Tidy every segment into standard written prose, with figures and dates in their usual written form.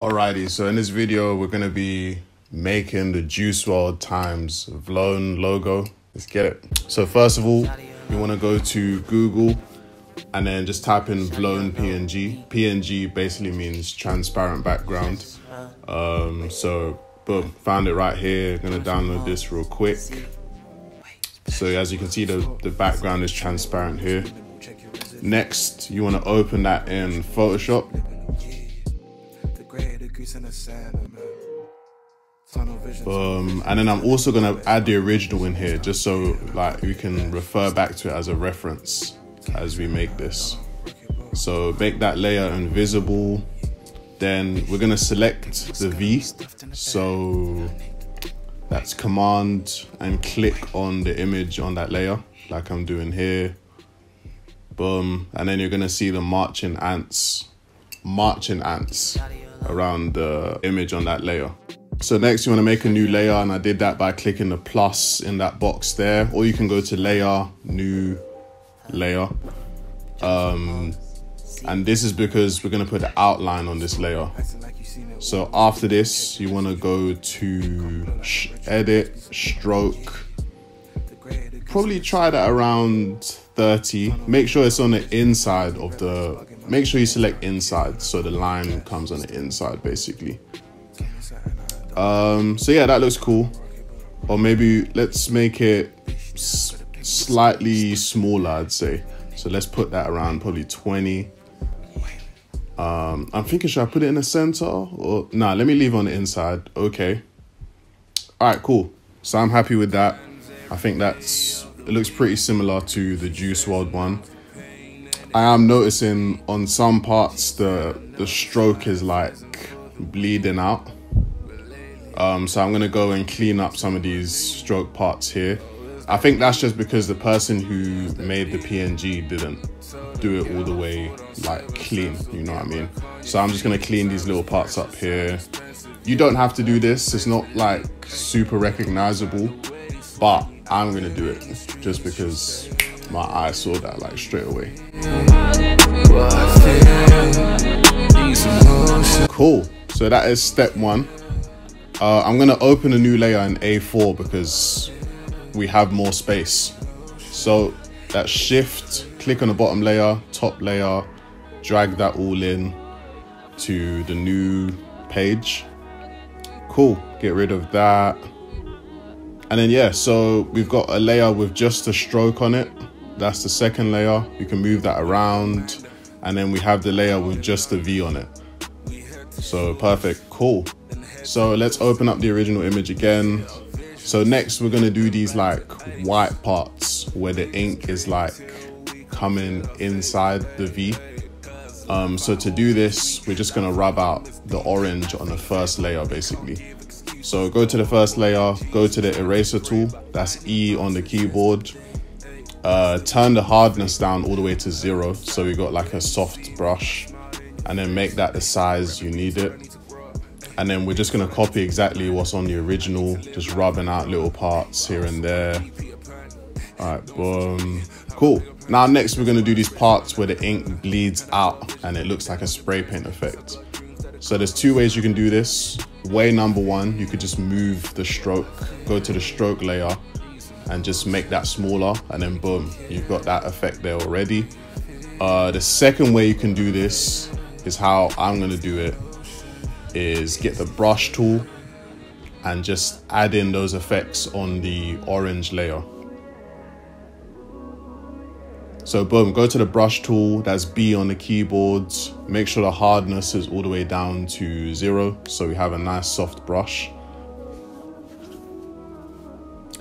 Alrighty, so in this video, we're gonna be making the Juice WRLD times Vlone logo. Let's get it. So first of all, you wanna go to Google and then just type in Vlone PNG. PNG basically means transparent background. So boom, found it right here. Gonna download this real quick. So as you can see, the background is transparent here. Next, you wanna open that in Photoshop. And then I'm also gonna add the original in here just so like we can refer back to it as a reference as we make this. So make that layer invisible. Then we're gonna select the V. So that's Command and click on the image on that layer like I'm doing here. Boom. And then you're gonna see the marching ants around the image on that layer. So next you want to make a new layer, and I did that by clicking the plus in that box there, or you can go to layer, new layer. And this is because we're going to put the outline on this layer. So after this, you want to go to edit, stroke. Probably try that around 30. Make sure it's on the inside of the, make sure you select inside so the line comes on the inside basically. So yeah, that looks cool. Or maybe let's make it slightly smaller, I'd say. So let's put that around probably 20. I'm thinking, should I put it in the center or nah, let me leave on the inside. Okay. All right, cool. So I'm happy with that. I think it looks pretty similar to the Juice WRLD one. I am noticing on some parts the stroke is like bleeding out. So I'm gonna go and clean up some of these stroke parts here. I think that's just because the person who made the PNG didn't do it all the way like clean, you know what I mean? So I'm just gonna clean these little parts up here. You don't have to do this, it's not like super recognizable, but I'm gonna do it just because my eye saw that like straight away. Cool, so that is step one. I'm gonna open a new layer in A4 because we have more space. So that shift, click on the bottom layer, top layer, drag that all in to the new page. Cool, get rid of that. And then yeah, so we've got a layer with just a stroke on it. That's the second layer. You can move that around. And then we have the layer with just a V on it. So perfect, cool. So let's open up the original image again. So next we're gonna do these like white parts where the ink is like coming inside the V. So to do this, we're just gonna rub out the orange on the first layer basically. So go to the first layer, go to the eraser tool, that's E on the keyboard. Turn the hardness down all the way to 0, so we got like a soft brush, and then make that the size you need it. And then we're just gonna copy exactly what's on the original, just rubbing out little parts here and there. All right, boom, cool. Now next we're gonna do these parts where the ink bleeds out and it looks like a spray paint effect. So there's two ways you can do this. Way number one, you could just move the stroke, go to the stroke layer and just make that smaller, and then boom, you've got that effect there already. The second way you can do this is how I'm gonna do it, is get the brush tool and just add in those effects on the orange layer. So boom, go to the brush tool, that's B on the keyboard. Make sure the hardness is all the way down to 0, so we have a nice soft brush.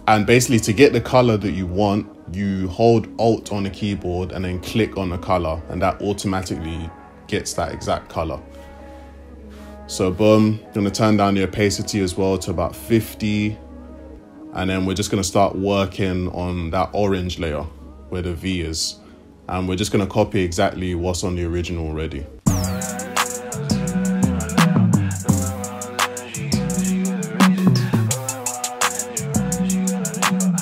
And basically to get the color that you want, you hold Alt on the keyboard and then click on the color, and that automatically gets that exact color. So boom, gonna turn down the opacity as well to about 50. And then we're just gonna start working on that orange layer where the V is. And we're just gonna copy exactly what's on the original already.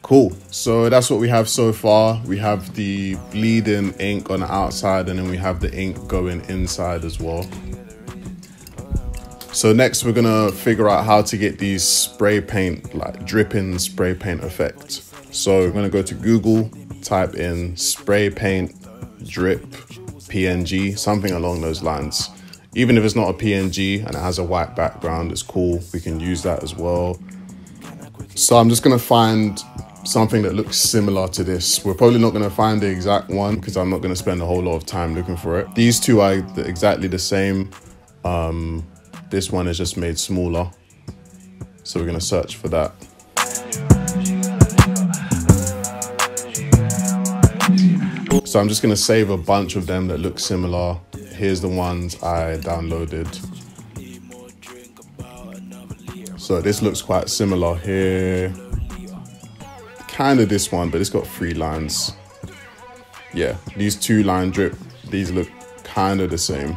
Cool, so that's what we have so far. We have the bleeding ink on the outside, and then we have the ink going inside as well. So next we're gonna figure out how to get these spray paint, like dripping spray paint effect. So we're gonna go to Google, type in spray paint drip PNG, something along those lines. Even if it's not a PNG and it has a white background, it's cool. We can use that as well. So I'm just gonna find something that looks similar to this. We're probably not gonna find the exact one because I'm not gonna spend a whole lot of time looking for it. These two are exactly the same. This one is just made smaller. So we're gonna search for that. So I'm just gonna save a bunch of them that look similar. Here's the ones I downloaded. So this looks quite similar here. Kind of this one, but it's got 3 lines. Yeah, these 2-line drip, these look kind of the same.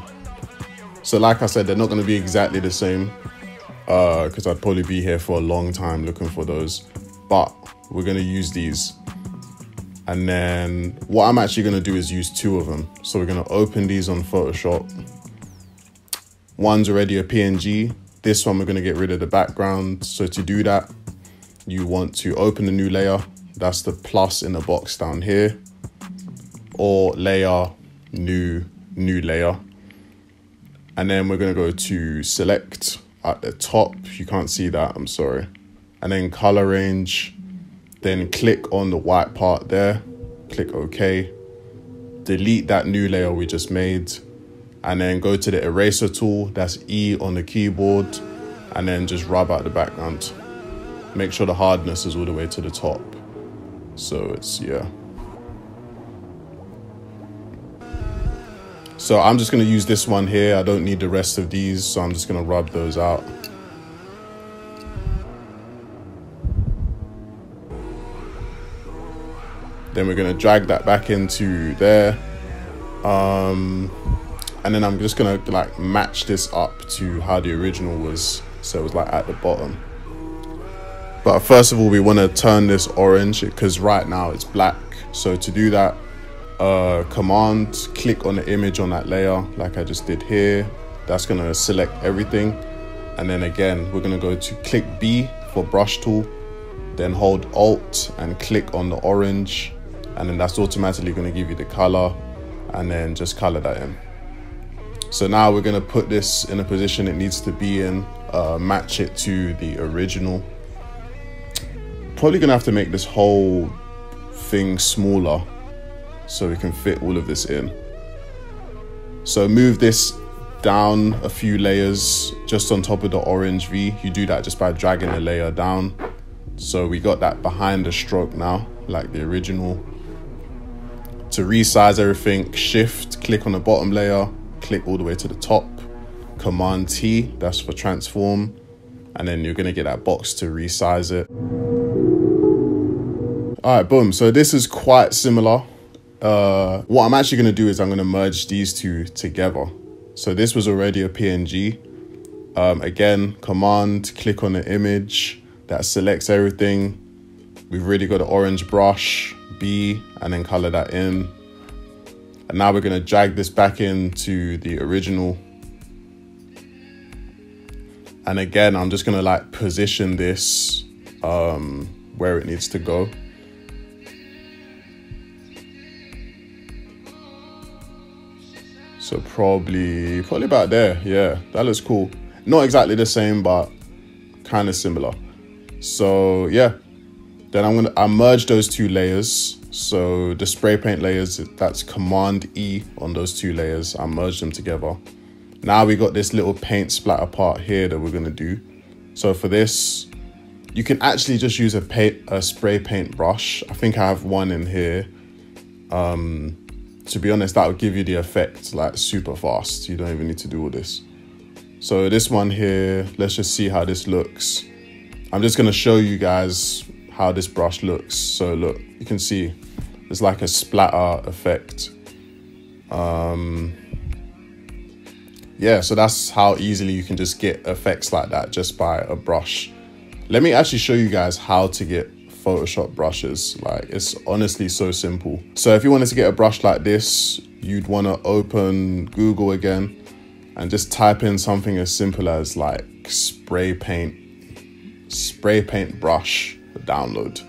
So like I said, they're not gonna be exactly the same because I'd probably be here for a long time looking for those, but we're gonna use these. And then what I'm actually gonna do is use 2 of them. So we're gonna open these on Photoshop. One's already a PNG. This one, we're gonna get rid of the background. So to do that, you want to open a new layer. That's the plus in the box down here. Or layer, new layer. And then we're gonna go to select at the top. You can't see that, I'm sorry. And then color range. Then click on the white part there, click OK. Delete that new layer we just made. And then go to the eraser tool, that's E on the keyboard. And then just rub out the background. Make sure the hardness is all the way to the top. So it's, yeah. So I'm just gonna use this one here. I don't need the rest of these, so I'm just gonna rub those out. Then we're gonna drag that back into there. And then I'm just gonna like match this up to how the original was. So it was like at the bottom. But first of all, we wanna turn this orange because right now it's black. So to do that, command click on the image on that layer like I just did here. That's gonna select everything. And then again, we're gonna go to click B for brush tool, then hold Alt and click on the orange. And then that's automatically gonna give you the color and then just color that in. So now we're gonna put this in a position it needs to be in, match it to the original. Probably gonna have to make this whole thing smaller so we can fit all of this in. So move this down a few layers just on top of the orange V. You do that just by dragging a layer down. So we got that behind the stroke now, like the original. To resize everything, shift, click on the bottom layer, click all the way to the top, Command T, that's for transform. And then you're gonna get that box to resize it. All right, boom. So this is quite similar. What I'm actually gonna do is I'm gonna merge these two together. So this was already a PNG. Again, command, click on the image, that selects everything. We've already got an orange brush, B, and then color that in. And now we're gonna drag this back into the original. And again, I'm just gonna like position this where it needs to go. So probably about there. Yeah, that looks cool. Not exactly the same, but kind of similar. So yeah, then I merge those 2 layers. So the spray paint layers, that's Command E on those 2 layers. I merged them together. Now we got this little paint splatter part here that we're gonna do. So for this, you can actually just use a spray paint brush. I think I have one in here. To be honest, that would give you the effect like super fast. You don't even need to do all this. So this one here, let's just see how this looks. I'm just gonna show you guys how this brush looks. So look, you can see there's like a splatter effect. Yeah, so that's how easily you can just get effects like that just by a brush. Let me actually show you guys how to get Photoshop brushes. Like, it's honestly so simple. So if you wanted to get a brush like this, you'd want to open Google again, and just type in something as simple as like spray paint brush download.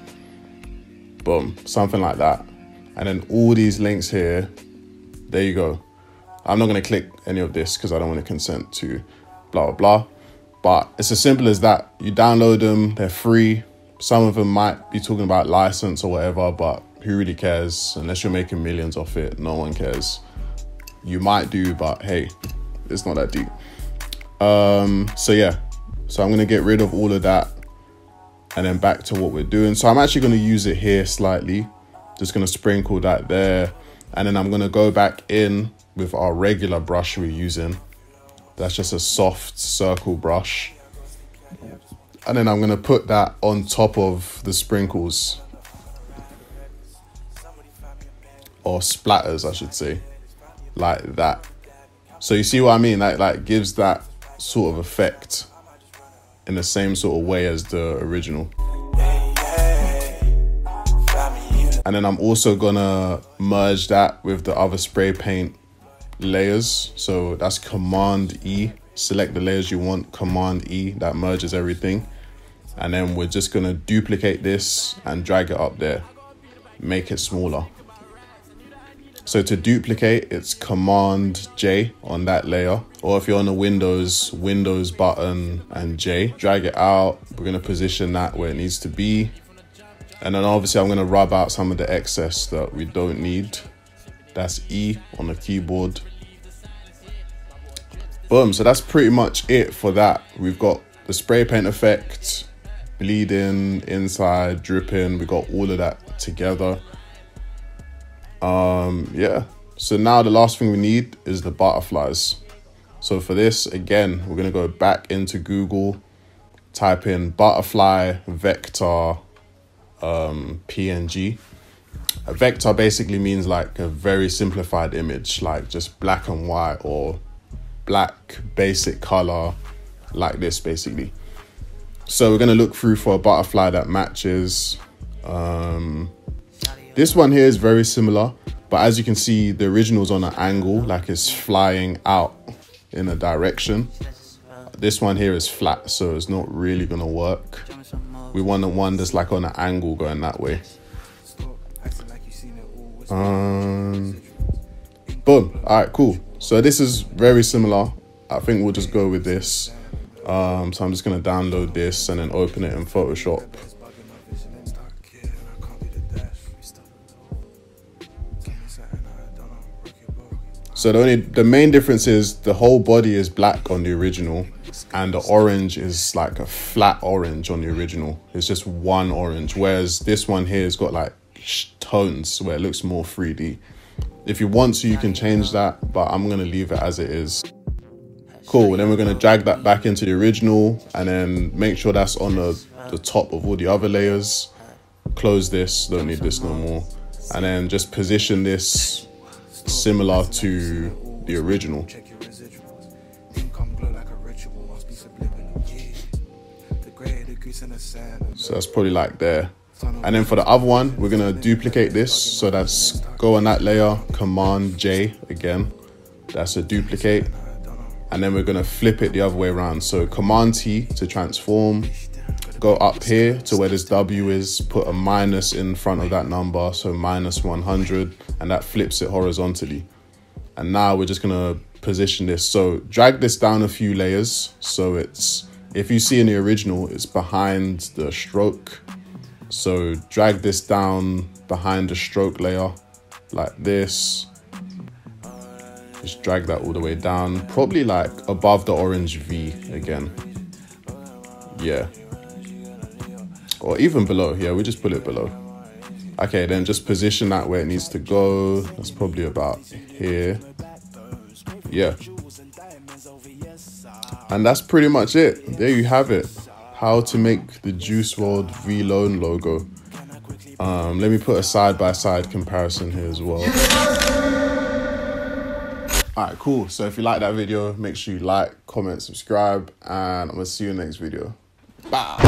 Boom, something like that. And then all these links here, there you go. I'm not gonna click any of this because I don't want to consent to blah, blah, blah. But it's as simple as that. You download them, they're free. Some of them might be talking about license or whatever, but who really cares? Unless you're making millions off it, no one cares. You might do, but hey, it's not that deep. So yeah, so I'm gonna get rid of all of that and then back to what we're doing. So I'm actually gonna use it here slightly. Just gonna sprinkle that there. And then I'm gonna go back in with our regular brush we're using. That's just a soft circle brush. And then I'm gonna put that on top of the sprinkles. Or splatters, I should say. Like that. So you see what I mean? Like gives that sort of effect in the same sort of way as the original. And then I'm also gonna merge that with the other spray paint layers. So that's Command E. Select the layers you want, Command E, that merges everything. And then we're just gonna duplicate this and drag it up there. Make it smaller. So to duplicate, it's Command J on that layer. Or if you're on the Windows button and J, drag it out. We're gonna position that where it needs to be. And then obviously I'm gonna rub out some of the excess that we don't need. That's E on the keyboard. Boom, so that's pretty much it for that. We've got the spray paint effect, bleeding, inside, dripping. We got all of that together. Yeah, so now the last thing we need is the butterflies. So for this, again, we're gonna go back into Google, type in butterfly vector PNG. A vector basically means like a very simplified image, like just black and white or black basic color, like this basically. So we're gonna look through for a butterfly that matches. This one here is very similar, but as you can see, the original's on an angle, like it's flying out in a direction. This one here is flat, so it's not really gonna work. We want the one that's like on an angle going that way. Boom. All right, cool. So this is very similar. I think we'll just go with this. So I'm just gonna download this and then open it in Photoshop. So the main difference is the whole body is black on the original and the orange is like a flat orange on the original. It's just one orange, whereas this one here has got like tones where it looks more 3D. If you want to, you can change that, but I'm gonna leave it as it is. Cool, and then we're gonna drag that back into the original and then make sure that's on the top of all the other layers. Close this, don't need this no more. And then just position this similar to the original. So that's probably like there. And then for the other one, we're gonna duplicate this. So that's go on that layer, Command J again. That's a duplicate. And then we're gonna flip it the other way around. So Command T to transform. Go up here to where this W is, put a minus in front of that number, so minus 100, and that flips it horizontally. And now we're just gonna position this. So drag this down a few layers. So it's, if you see in the original, it's behind the stroke. So drag this down behind the stroke layer like this. Just drag that all the way down, probably like above the orange V again. Yeah. Or even below, yeah, we just put it below. Okay, then just position that where it needs to go. That's probably about here. Yeah. And that's pretty much it. There you have it. How to make the Juice WRLD Vlone logo. Let me put a side-by-side comparison here as well. Alright, cool. So if you like that video, make sure you like, comment, subscribe, and I'm gonna see you in the next video. Bye.